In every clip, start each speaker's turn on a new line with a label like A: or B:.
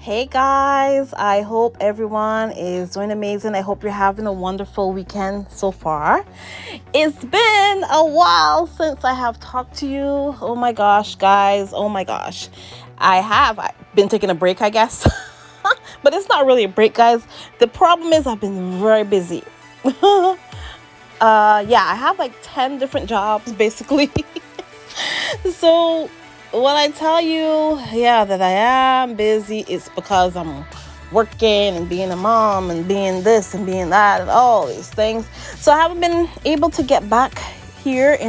A: Hey guys, I hope everyone is doing amazing. I hope you're having a wonderful weekend so far. It's been a while since I have talked to you. Oh my gosh, guys. Oh my gosh. I've been taking a break, I guess. But it's not really a break, guys. The problem is I've been very busy. I have like 10 different jobs basically. So when I tell you, that I am busy, it's because I'm working and being a mom and being this and being that and all these things. So I haven't been able to get back here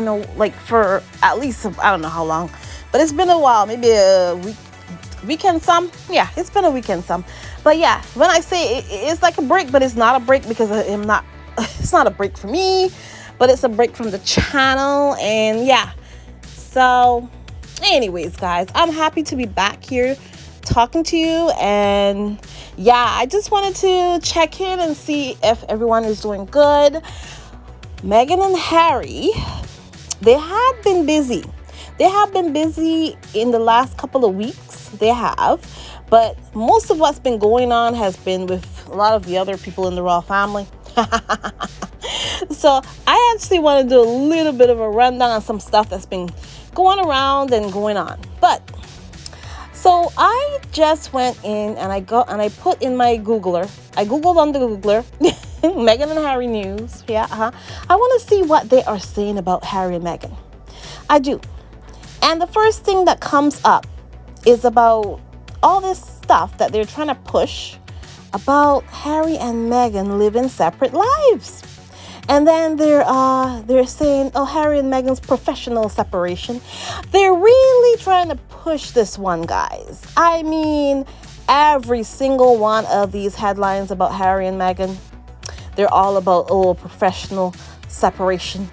A: for at least, I don't know how long, but it's been a while, maybe a weekend some. Yeah, it's been a weekend some. But yeah, when I say it's like a break, but it's not a break because it's not a break for me, but it's a break from the channel. And yeah, so anyways, guys, I'm happy to be back here talking to you. And yeah, I just wanted to check in and see if everyone is doing good. Meghan and Harry, they have been busy. They have been busy in the last couple of weeks. They have. But most of what's been going on has been with a lot of the other people in the royal family. So I actually want to do a little bit of a rundown on some stuff that's been going around and going on. But so I just went in and I put in my Googler. I Googled on the Googler, Meghan and Harry news. Yeah, I want to see what they are saying about Harry and Meghan. I do. And the first thing that comes up is about all this stuff that they're trying to push about Harry and Meghan living separate lives. And then they're saying, oh, Harry and Meghan's professional separation. They're really trying to push this one, guys. I mean, every single one of these headlines about Harry and Meghan, they're all about, professional separation.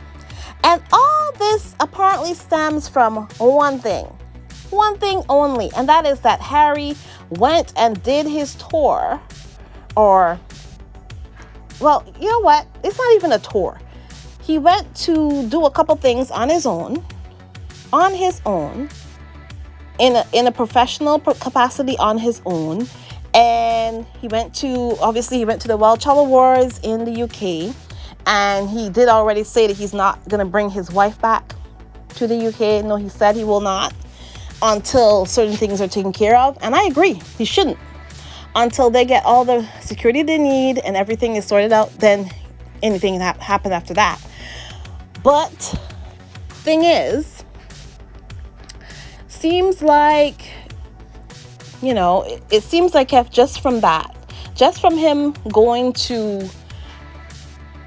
A: And all this apparently stems from one thing only, and that is that Harry went and did his tour, well, you know what? It's not even a tour. He went to do a couple things on his own, in a professional capacity on his own. And he went to the World Child Awards in the UK. And he did already say that he's not going to bring his wife back to the UK. No, he said he will not until certain things are taken care of. And I agree, he shouldn't. Until they get all the security they need and everything is sorted out, then anything that happen after that. But thing is, seems like, it seems like if just from him going to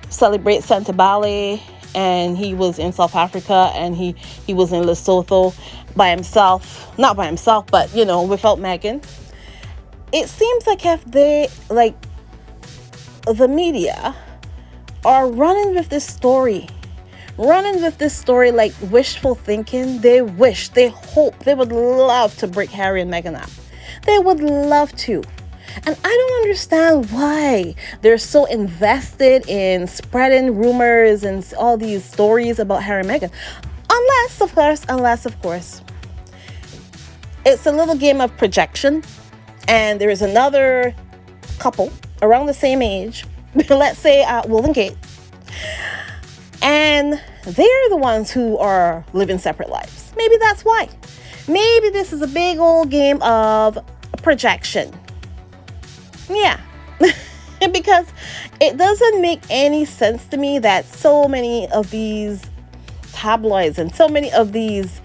A: celebrate Santa Bale, and he was in South Africa and he was in Lesotho by himself, not by himself, but without Meghan. It seems like if the media are running with this story like wishful thinking. They hope, they would love to break Harry and Meghan up. They would love to. And I don't understand why they're so invested in spreading rumors and all these stories about Harry and Meghan. Unless, of course, it's a little game of projection. And there is another couple around the same age, let's say Will and Kate, and they're the ones who are living separate lives. Maybe that's why. Maybe this is a big old game of projection. Yeah. Because it doesn't make any sense to me that so many of these tabloids and so many of these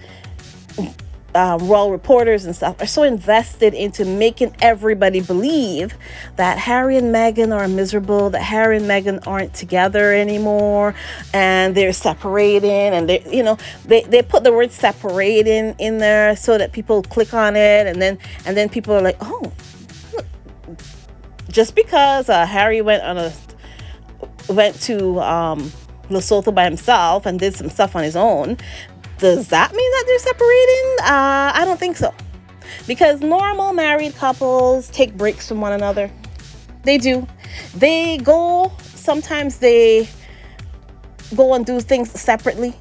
A: royal reporters and stuff are so invested into making everybody believe that Harry and Meghan are miserable, that Harry and Meghan aren't together anymore, and they're separating, and they put the word separating in there so that people click on it, and then people are like, oh, look, just because Harry went to Lesotho by himself and did some stuff on his own, does that mean that they're separating? I don't think so. Because normal married couples take breaks from one another. They do. Sometimes they go and do things separately.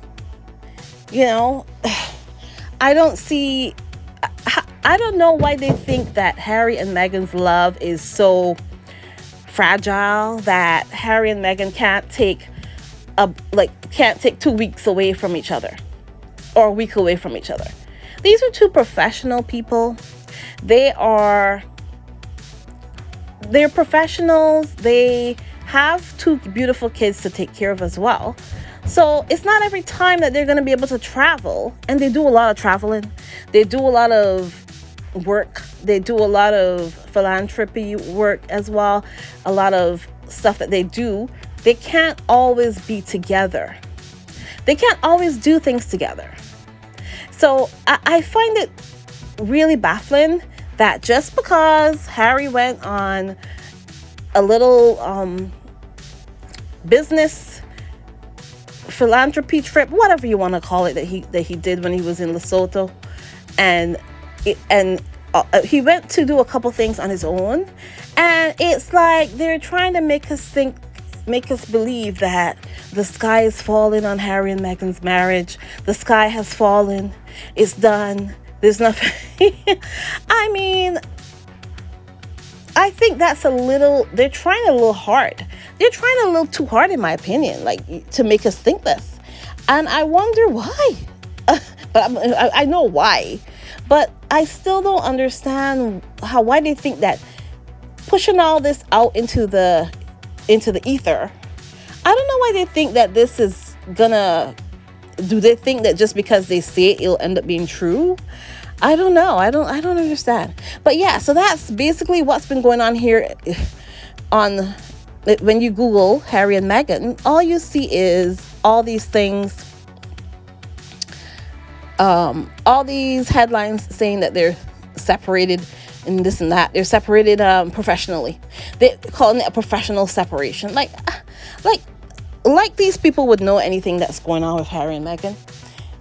A: I don't see I don't know why they think that Harry and Meghan's love is so fragile that Harry and Meghan can't take 2 weeks away from each other or a week away from each other. These are two professional people. They're professionals. They have two beautiful kids to take care of as well. So it's not every time that they're going to be able to travel. And they do a lot of traveling. They do a lot of work. They do a lot of philanthropy work as well. A lot of stuff that they do. They can't always be together. They can't always do things together. So I find it really baffling that just because Harry went on a little business philanthropy trip, whatever you want to call it, that he did when he was in Lesotho, and he went to do a couple things on his own, and it's like they're trying to make us believe that the sky is falling on Harry and Meghan's marriage. The sky has fallen. It's done. There's nothing. I mean, I think they're trying a little hard. They're trying a little too hard, in my opinion, like to make us think this. And I wonder why. But I know why. But I still don't understand why they think that pushing all this out into the ether. I don't know why they think that this is gonna. Do they think that just because they say it, it'll end up being true? I don't know. I don't understand. But yeah, so that's basically what's been going on here. When you Google Harry and Meghan, all you see is all these things. All these headlines saying that they're separated and this and that. They're separated professionally. They're calling it a professional separation. Like these people would know anything that's going on with Harry and Meghan,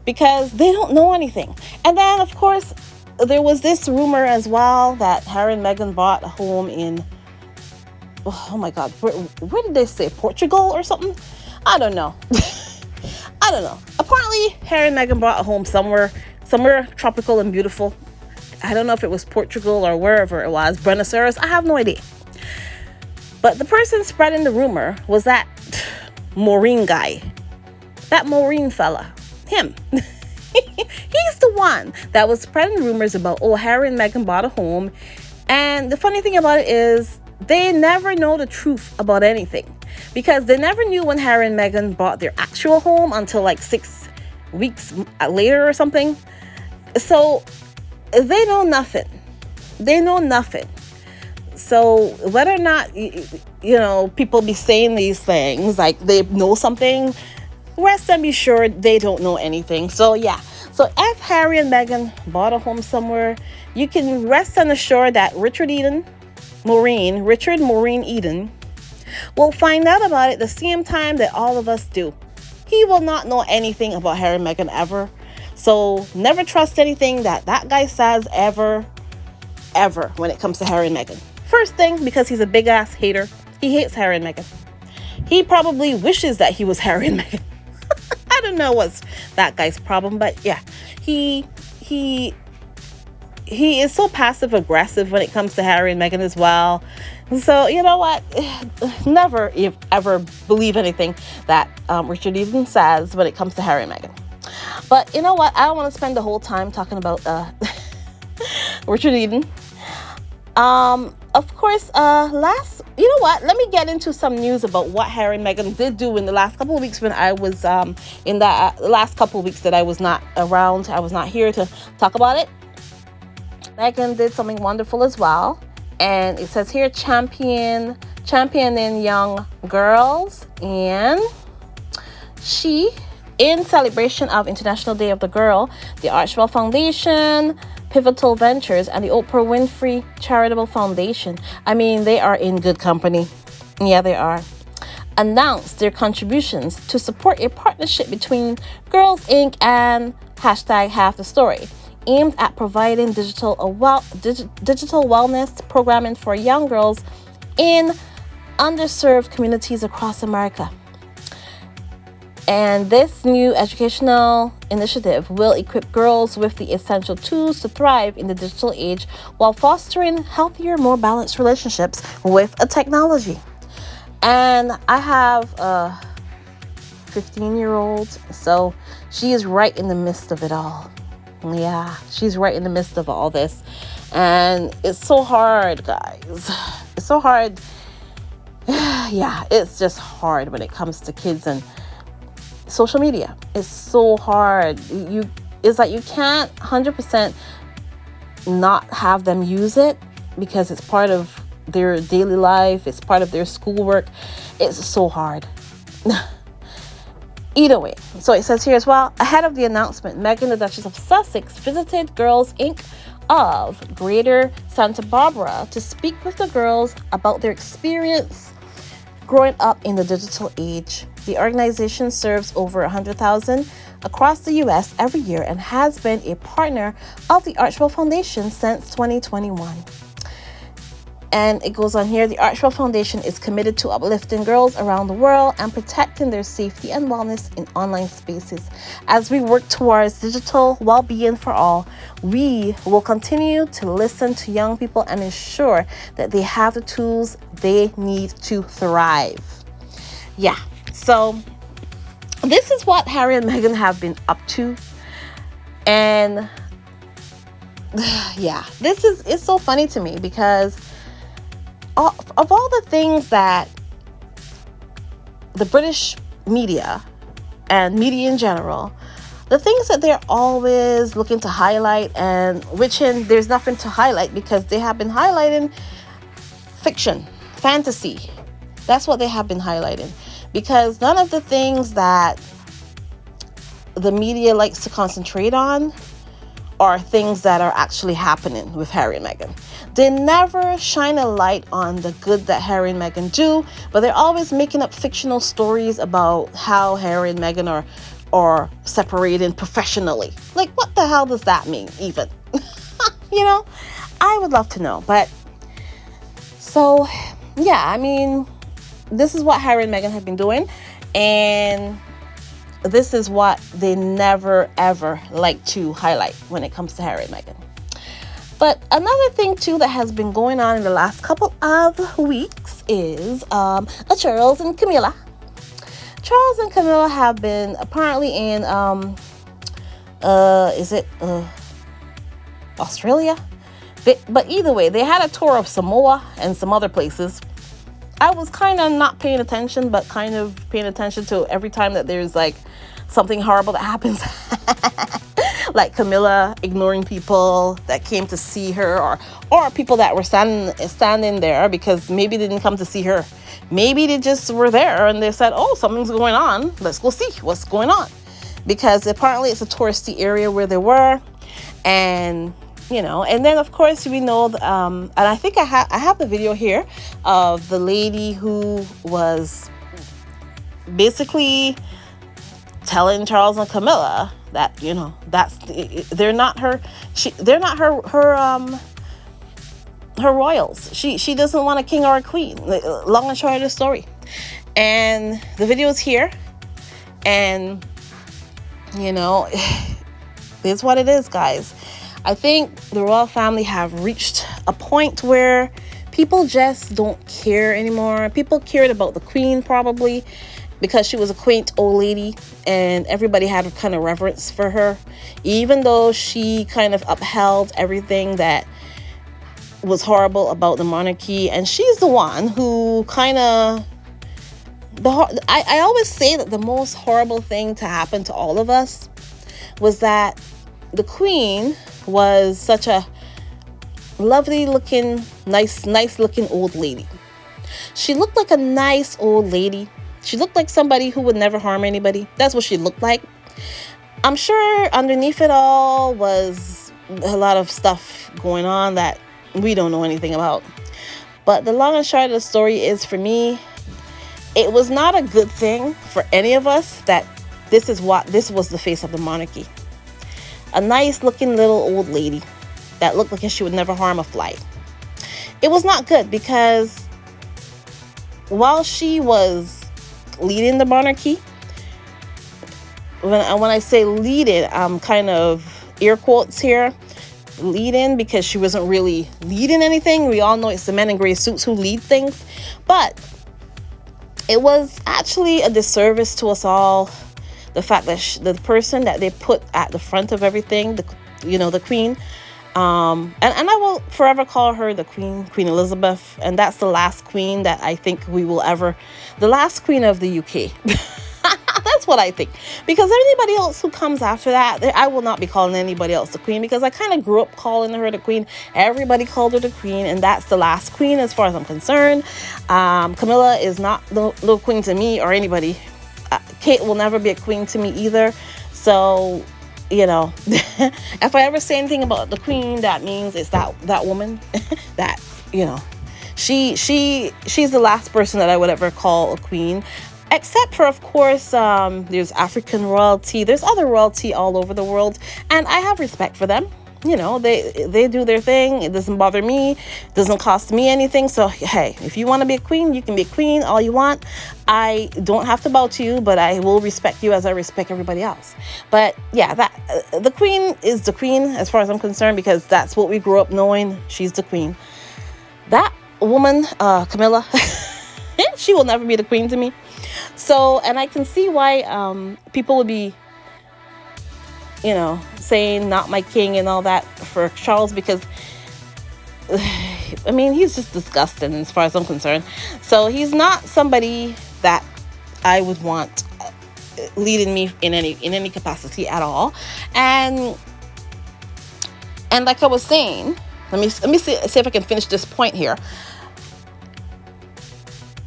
A: because they don't know anything. And then, of course, there was this rumor as well that Harry and Meghan bought a home in, oh my God, where did they say? Portugal or something? I don't know. I don't know. Apparently, Harry and Meghan bought a home somewhere tropical and beautiful. I don't know if it was Portugal or wherever it was, Buenos Aires. I have no idea. But the person spreading the rumor was that Maureen guy. That Maureen fella. Him. He's the one that was spreading rumors about, Harry and Meghan bought a home. And the funny thing about it is they never know the truth about anything, because they never knew when Harry and Meghan bought their actual home until like 6 weeks later or something. So they know nothing. They know nothing. So whether or not, people be saying these things like they know something, rest and be sure they don't know anything. So yeah. So if Harry and Meghan bought a home somewhere, you can rest and assure that Richard Maureen Eden will find out about it the same time that all of us do. He will not know anything about Harry and Meghan ever. So never trust anything that guy says ever when it comes to Harry and Meghan. First thing, because he's a big ass hater. He hates Harry and Meghan. He probably wishes that he was Harry and Meghan. I don't know what's that guy's problem, but yeah, he is so passive aggressive when it comes to Harry and Meghan as well. So you know what? Never ever believe anything that Richard Eden says when it comes to Harry and Meghan. But you know what? I don't want to spend the whole time talking about Richard Eden. Of course, you know what? Let me get into some news about what Harry and Meghan did do in the last couple of weeks when I was in the last couple of weeks that I was not around. I was not here to talk about it. Meghan did something wonderful as well, and it says here championing young girls, and she, in celebration of International Day of the Girl, the Archwell Foundation, Pivotal Ventures, and the Oprah Winfrey Charitable Foundation, I mean, they are in good company. Yeah, they are. Announced their contributions to support a partnership between Girls Inc. and #Half the Story, aimed at providing digital wellness programming for young girls in underserved communities across America. And this new educational initiative will equip girls with the essential tools to thrive in the digital age while fostering healthier, more balanced relationships with a technology. And I have a 15-year-old, so she is right in the midst of it all. Yeah, she's right in the midst of all this. And it's so hard, guys. It's so hard. Yeah, it's just hard when it comes to kids and social media. It's so hard. It's like you can't 100% not have them use it because it's part of their daily life. It's part of their schoolwork. It's so hard. Either way, so it says here as well, ahead of the announcement, Meghan, the Duchess of Sussex, visited Girls Inc. of Greater Santa Barbara to speak with the girls about their experience growing up in the digital age. The organization serves over 100,000 across the U.S. every year and has been a partner of the Archwell Foundation since 2021. And it goes on here, the Archwell Foundation is committed to uplifting girls around the world and protecting their safety and wellness in online spaces. As we work towards digital well-being for all, we will continue to listen to young people and ensure that they have the tools they need to thrive. Yeah, so this is what Harry and Meghan have been up to. And yeah, it's so funny to me because of all the things that the British media and media in general, the things that they're always looking to highlight, and there's nothing to highlight because they have been highlighting fiction, fantasy. That's what they have been highlighting, because none of the things that the media likes to concentrate on are things that are actually happening with Harry and Meghan. They never shine a light on the good that Harry and Meghan do, but they're always making up fictional stories about how Harry and Meghan are separating professionally. Like, what the hell does that mean, even? You know, I would love to know. But so, yeah, I mean, this is what Harry and Meghan have been doing, and this is what they never ever like to highlight when it comes to Harry and Meghan. But another thing too that has been going on in the last couple of weeks is Charles and Camilla. Charles and Camilla have been apparently in Australia? But either way, they had a tour of Samoa and some other places. I was kind of not paying attention, but kind of paying attention to every time that there's like something horrible that happens. Like Camilla ignoring people that came to see her, or people that were standing there because maybe they didn't come to see her. Maybe they just were there and they said, oh, something's going on. Let's go see what's going on. Because apparently it's a touristy area where they were. And, you know, and then of course we know, and I think I have the video here of the lady who was basically telling Charles and Camilla that, you know, they're not her royals. She doesn't want a king or a queen. Long and short of the story. And the video is here, and you know, it's what it is, guys. I think the royal family have reached a point where people just don't care anymore. People cared about the queen probably because she was a quaint old lady and everybody had a kind of reverence for her, even though she kind of upheld everything that was horrible about the monarchy. And she's the one who kind of, I always say that the most horrible thing to happen to all of us was that the queen was such a lovely looking, nice looking old lady. She looked like a nice old lady. She looked like somebody who would never harm anybody. That's what she looked like. I'm sure underneath it all was a lot of stuff going on that we don't know anything about. But the long and short of the story is, for me, it was not a good thing for any of us that this was the face of the monarchy. A nice looking little old lady that looked like she would never harm a fly. It was not good because while she was leading the monarchy, when I say leading, I'm kind of air quotes here, leading, because she wasn't really leading anything. We all know it's the men in gray suits who lead things, but it was actually a disservice to us all, the fact that the person that they put at the front of everything, the queen, and I will forever call her the Queen Elizabeth, and that's the last queen that I think we will ever, the last queen of the UK. That's what I think, because anybody else who comes after that, I will not be calling anybody else the queen, because I kind of grew up calling her the queen. Everybody called her the queen, and that's the last queen as far as I'm concerned. Camilla is not the queen to me or anybody. Kate will never be a queen to me either. So, if I ever say anything about the queen, that means it's that woman that, she's the last person that I would ever call a queen. Except for, of course, there's African royalty. There's other royalty all over the world. And I have respect for them. They do their thing. It doesn't bother me. It doesn't cost me anything. So, hey, if you want to be a queen, you can be a queen all you want. I don't have to bow to you, but I will respect you as I respect everybody else. But, yeah, the queen is the queen as far as I'm concerned, because that's what we grew up knowing. She's the queen. That woman, Camilla, she will never be the queen to me. So, and I can see why people would be, saying not my king and all that for Charles, because, I mean, he's just disgusting as far as I'm concerned. So he's not somebody that I would want leading me in any capacity at all. And like I was saying, let me see if I can finish this point here.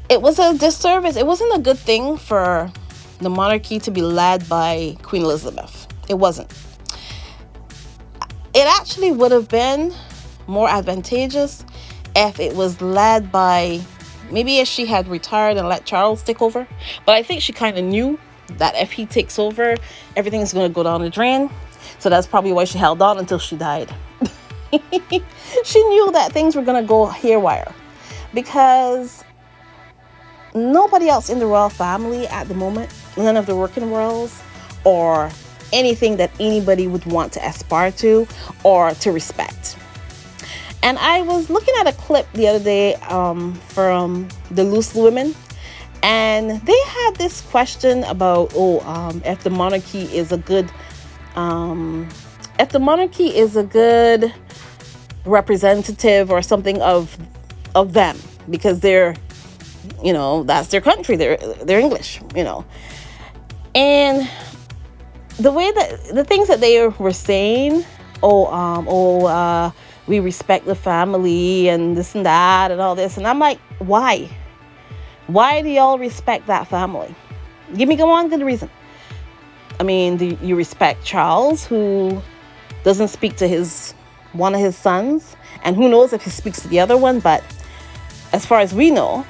A: It was a disservice. It wasn't a good thing for the monarchy to be led by Queen Elizabeth. It wasn't. It actually would have been more advantageous if it was led by, maybe if she had retired and let Charles take over. But I think she kind of knew that if he takes over, everything's going to go down the drain. So that's probably why she held on until she died. She knew that things were going to go haywire, because nobody else in the royal family at the moment, none of the working royals or anything that anybody would want to aspire to or to respect. And I was looking at a clip the other day from the Loose Women, and they had this question about if the monarchy is a good representative or something of them, because they're, that's their country. They're English, and the way that the things that they were saying, we respect the family and this and that and all this, and I'm like, why do y'all respect that family? Give me good reason. I mean, do you respect Charles, who doesn't speak to one of his sons, and who knows if he speaks to the other one? But as far as we know,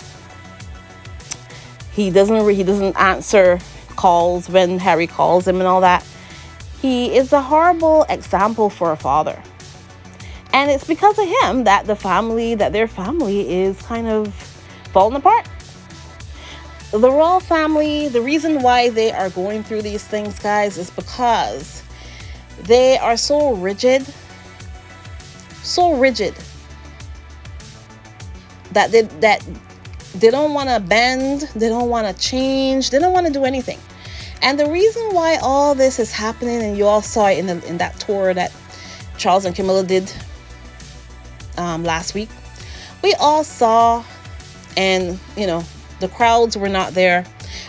A: he doesn't answer calls when Harry calls him and all that. He is a horrible example for a father. And it's because of him that their family is kind of falling apart. The royal family, the reason why they are going through these things, guys, is because they are so rigid that they don't want to bend, they don't want to change, they don't want to do anything. And the reason why all this is happening, and you all saw it in that tour that Charles and Camilla did last week, we all saw, and the crowds were not there.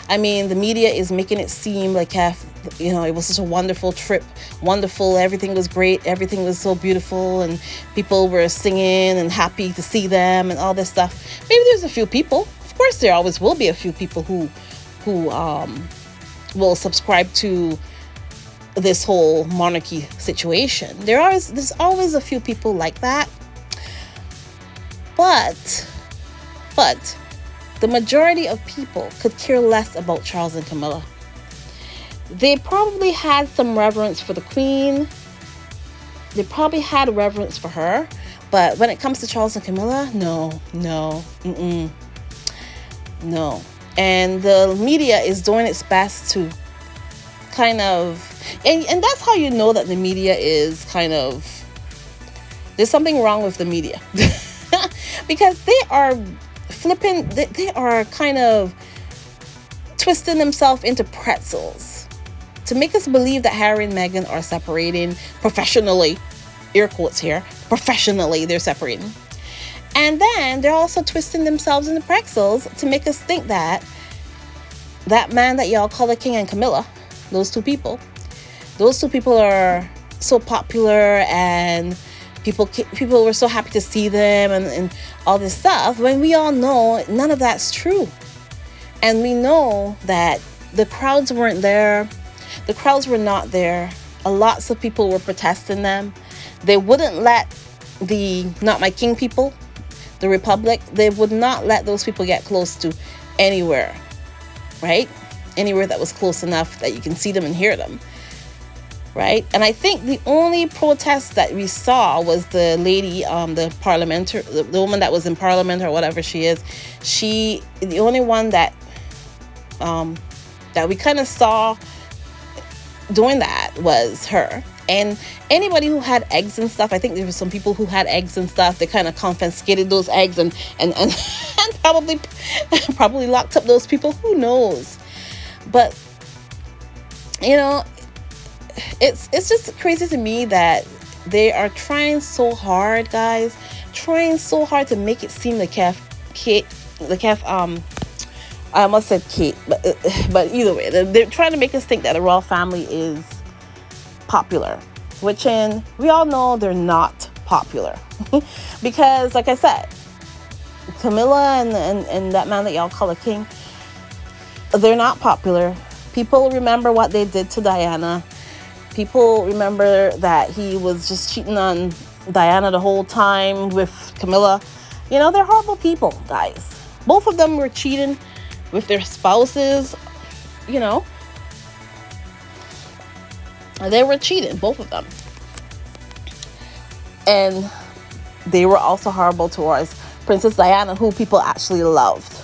A: I mean, the media is making it seem like it was such a wonderful trip, everything was great, everything was so beautiful, and people were singing and happy to see them and all this stuff. Maybe there's a few people, of course there always will be a few people who will subscribe to this whole monarchy situation. There's always a few people like that, but the majority of people could care less about Charles and Camilla. They probably had some reverence for the Queen. They probably had reverence for her. But when it comes to Charles and Camilla, no. And the media is doing its best to kind of, and that's how you know that the media is kind of, there's something wrong with the media. Because they are flipping, they are kind of twisting themselves into pretzels to make us believe that Harry and Meghan are separating professionally, air quotes here, professionally they're separating. And then they're also twisting themselves into pretzels to make us think that that man that y'all call the king and Camilla, those two people are so popular, and people were so happy to see them, and all this stuff, when we all know none of that's true. And we know that the crowds weren't there. The crowds were not there. Lots of people were protesting them. They wouldn't let the Not My King people, the Republic, they would not let those people get close to anywhere, right? Anywhere that was close enough that you can see them and hear them, right? And I think the only protest that we saw was the lady, the woman that was in Parliament or whatever she is. The only one that we kind of saw doing that was her. And anybody who had eggs and stuff, I think there were some people who had eggs and stuff, they kind of confiscated those eggs and probably locked up those people. Who knows? But you know, it's just crazy to me that they are trying so hard, guys, trying so hard to make it seem like I almost said Kate, but either way, they're trying to make us think that the royal family is popular, which we all know they're not popular. Because like I said, Camilla and that man that y'all call a king, they're not popular. People remember what they did to Diana. People remember that he was just cheating on Diana the whole time with Camilla. You know, they're horrible people, guys. Both of them were cheating with their spouses, you know. They were cheating, both of them. And they were also horrible towards Princess Diana, who people actually loved.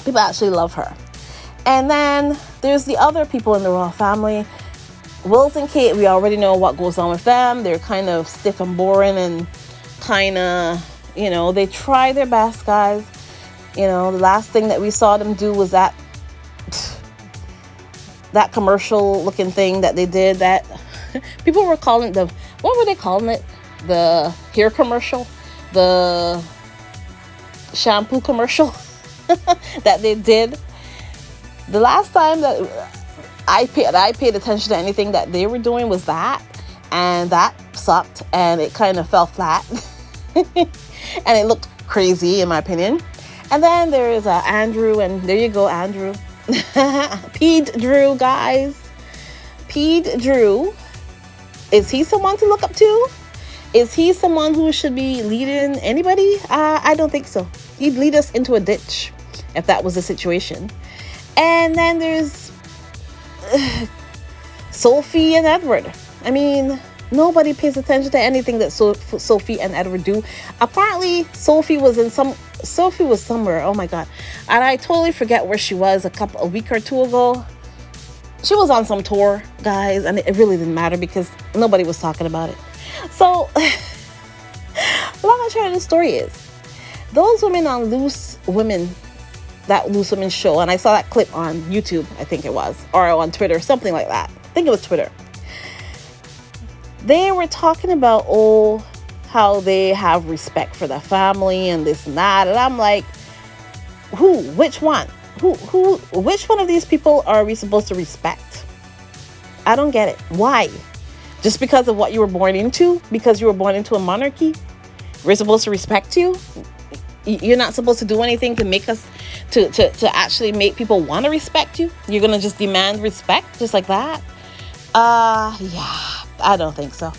A: People actually love her. And then there's the other people in the royal family. Wills and Kate, we already know what goes on with them. They're kind of stiff and boring and kind of, you know, they try their best, guys. You know, the last thing that we saw them do was that commercial looking thing that they did, that people were calling what were they calling it? The hair commercial, the shampoo commercial that they did. The last time that I paid attention to anything that they were doing was that, and that sucked, and it kind of fell flat. And it looked crazy in my opinion. And then there is Andrew, and there you go, Andrew. Pede Drew, guys. Pede Drew. Is he someone to look up to? Is he someone who should be leading anybody? I don't think so. He'd lead us into a ditch if that was the situation. And then there's Sophie and Edward. I mean, nobody pays attention to anything that Sophie and Edward do. Apparently, Sophie was somewhere. Oh my God. And I totally forget where she was a week or two ago. She was on some tour, guys, and it really didn't matter because nobody was talking about it. So, long and short of the story is, those women on that Loose Women show, and I saw that clip on YouTube, I think it was, or on Twitter, something like that. I think it was Twitter. They were talking about, how they have respect for the family and this and that. And I'm like, which one? Which one of these people are we supposed to respect? I don't get it. Why? Just because of what you were born into? Because you were born into a monarchy? We're supposed to respect you? You're not supposed to do anything to make us, to actually make people want to respect you? You're going to just demand respect just like that? Yeah, I don't think so.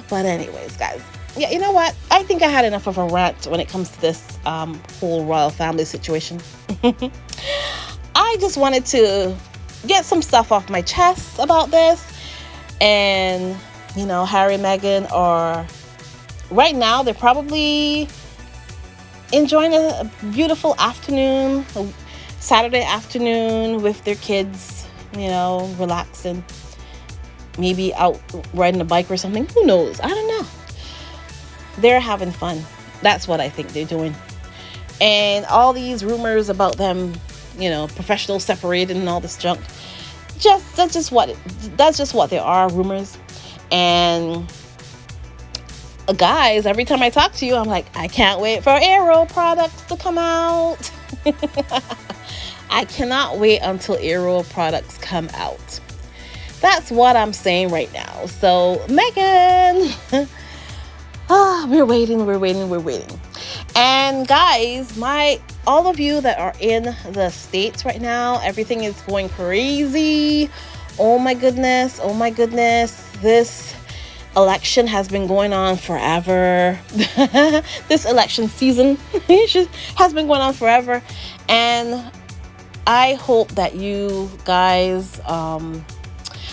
A: But anyways, guys, yeah, you know what? I think I had enough of a rant when it comes to this whole royal family situation. I just wanted to get some stuff off my chest about this. And, you know, Harry and Meghan are, right now, they're probably enjoying a beautiful afternoon, a Saturday afternoon with their kids, relaxing, maybe out riding a bike or something. Who knows? I don't know. They're having fun. That's what I think they're doing. And all these rumors about them, professional separated and all this junk, that's just what they are, rumors. And guys, every time I talk to you, I'm like, I can't wait for Aero products to come out. I cannot wait until Aero products come out. That's what I'm saying right now. So, Meghan, we're waiting. And guys, all of you that are in the States right now, everything is going crazy. Oh my goodness. This election has been going on forever. This election season has been going on forever. And I hope that you guys, I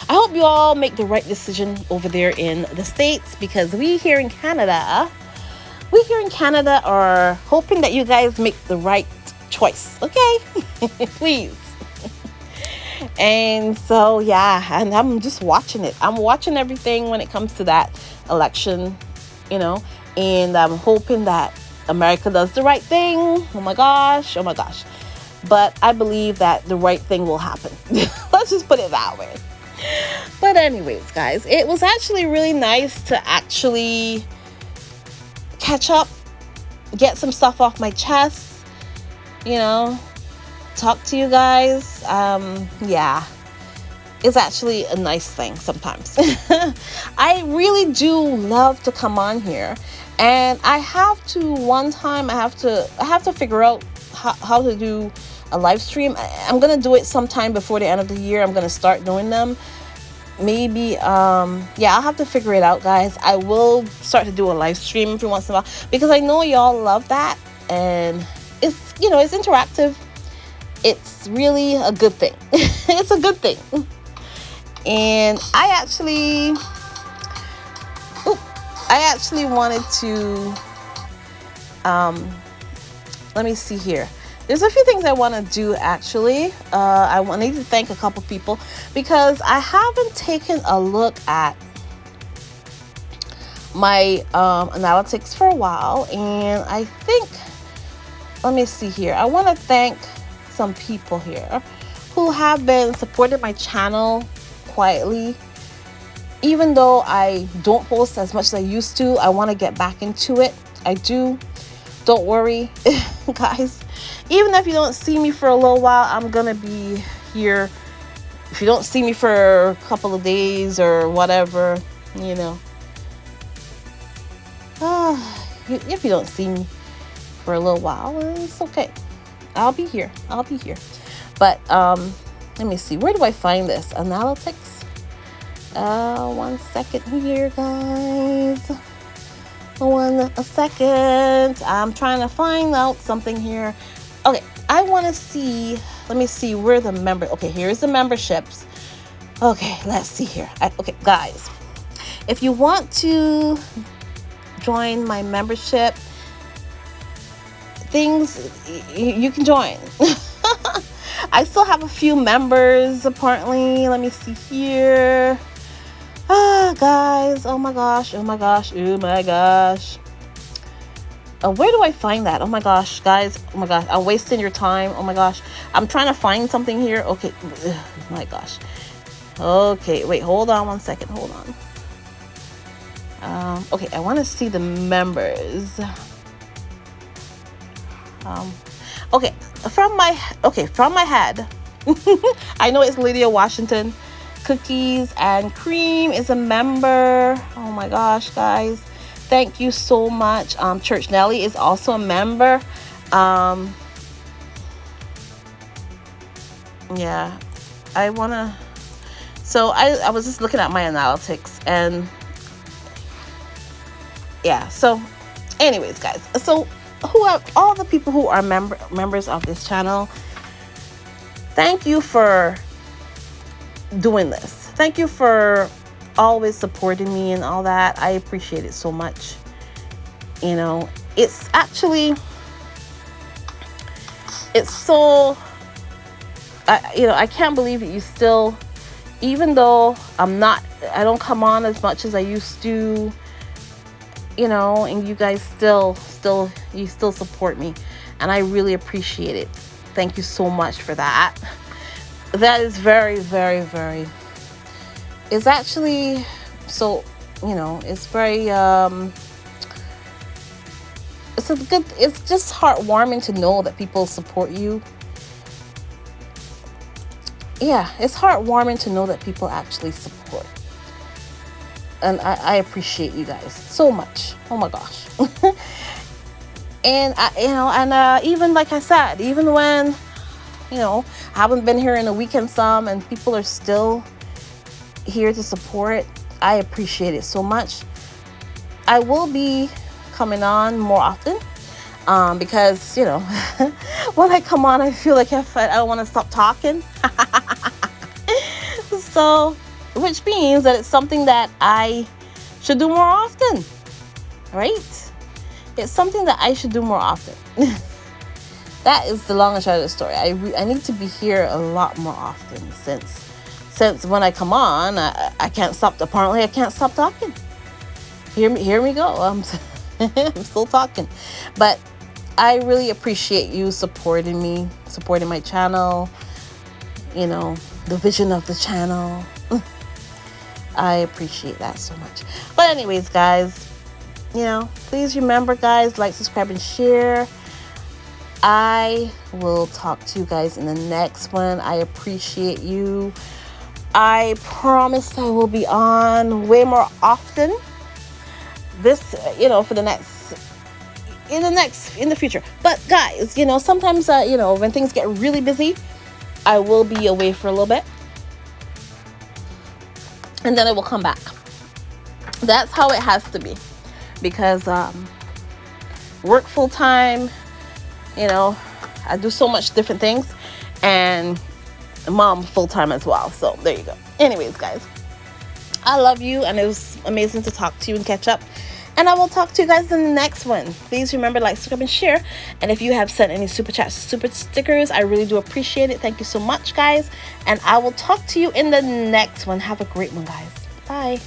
A: hope you all make the right decision over there in the States, because we here in Canada are hoping that you guys make the right choice. Okay? Please. And so, yeah, and I'm just watching it. I'm watching everything when it comes to that election, and I'm hoping that America does the right thing. Oh my gosh. But I believe that the right thing will happen. Let's just put it that way. But anyways, guys, it was actually really nice to actually catch up, get some stuff off my chest, talk to you guys. Yeah, it's actually a nice thing sometimes. I really do love to come on here, and I have to figure out how to do a live stream. I'm gonna do it sometime before the end of the year. I'm gonna start doing them. Maybe I'll have to figure it out, guys. I will start to do a live stream every once in a while, because I know y'all love that, and it's interactive. It's really a good thing. It's a good thing. And I actually wanted to let me see here. There's a few things I want to do, actually. I need to thank a couple people, because I haven't taken a look at my analytics for a while. And I think, let me see here. I want to thank some people here who have been supporting my channel quietly. Even though I don't post as much as I used to, I want to get back into it. I do. Don't worry, guys. Even if you don't see me for a little while, I'm gonna be here. If you don't see me for a couple of days or whatever, if you don't see me for a little while, it's okay. I'll be here. But let me see. Where do I find this analytics? 1 second here, guys. 1 second. I'm trying to find out something here. Okay, I want to see. Let me see where the member. Okay, here's the memberships. Okay, let's see here. Okay, guys, if you want to join my membership things, you can join. I still have a few members, apparently. Let me see here. Guys, oh my gosh. Where do I find that? Oh my gosh, guys. Oh my gosh, I'm wasting your time. Oh my gosh, I'm trying to find something here. Okay, oh my gosh. Okay, wait, hold on 1 second. Hold on. Okay, I want to see the members. Okay, from my head. I know it's Lydia Washington. Cookies and Cream is a member. Oh my gosh, guys, thank you so much. Church Nelly is also a member. Yeah, I was just looking at my analytics, and yeah, so anyways, guys, so who are all the people who are members of this channel? Thank you for doing this. Thank you for always supporting me and all that. I appreciate it so much. It's so I can't believe that you still, even though I don't come on as much as I used to, and you guys you still support me, and I really appreciate it. Thank you so much for that. That is very, very, very, it's actually, so, it's very, it's just heartwarming to know that people support you. Yeah, it's heartwarming to know that people actually support. And I appreciate you guys so much. Oh my gosh. And even like I said, even when, I haven't been here in a week and some, and people are still here to support, I appreciate it so much. I will be coming on more often, because, when I come on, I feel like I don't want to stop talking. So, which means that it's something that I should do more often, right? It's something that I should do more often. That is the long and short of the story. I need to be here a lot more often, since when I come on, I can't stop. Apparently, I can't stop talking. Hear me go. I'm still talking, but I really appreciate you supporting me, supporting my channel. The vision of the channel. I appreciate that so much. But anyways, guys, please remember, guys, like, subscribe, and share. I will talk to you guys in the next one. I appreciate you. I promise I will be on way more often. This, for the next, in the future. But guys, sometimes, when things get really busy, I will be away for a little bit, and then I will come back. That's how it has to be, because work full time, I do so much different things, and mom full time as well. So there you go. Anyways, guys, I love you, and it was amazing to talk to you and catch up. And I will talk to you guys in the next one. Please remember, like, subscribe, and share. And if you have sent any super chats, super stickers, I really do appreciate it. Thank you so much, guys. And I will talk to you in the next one. Have a great one, guys. Bye.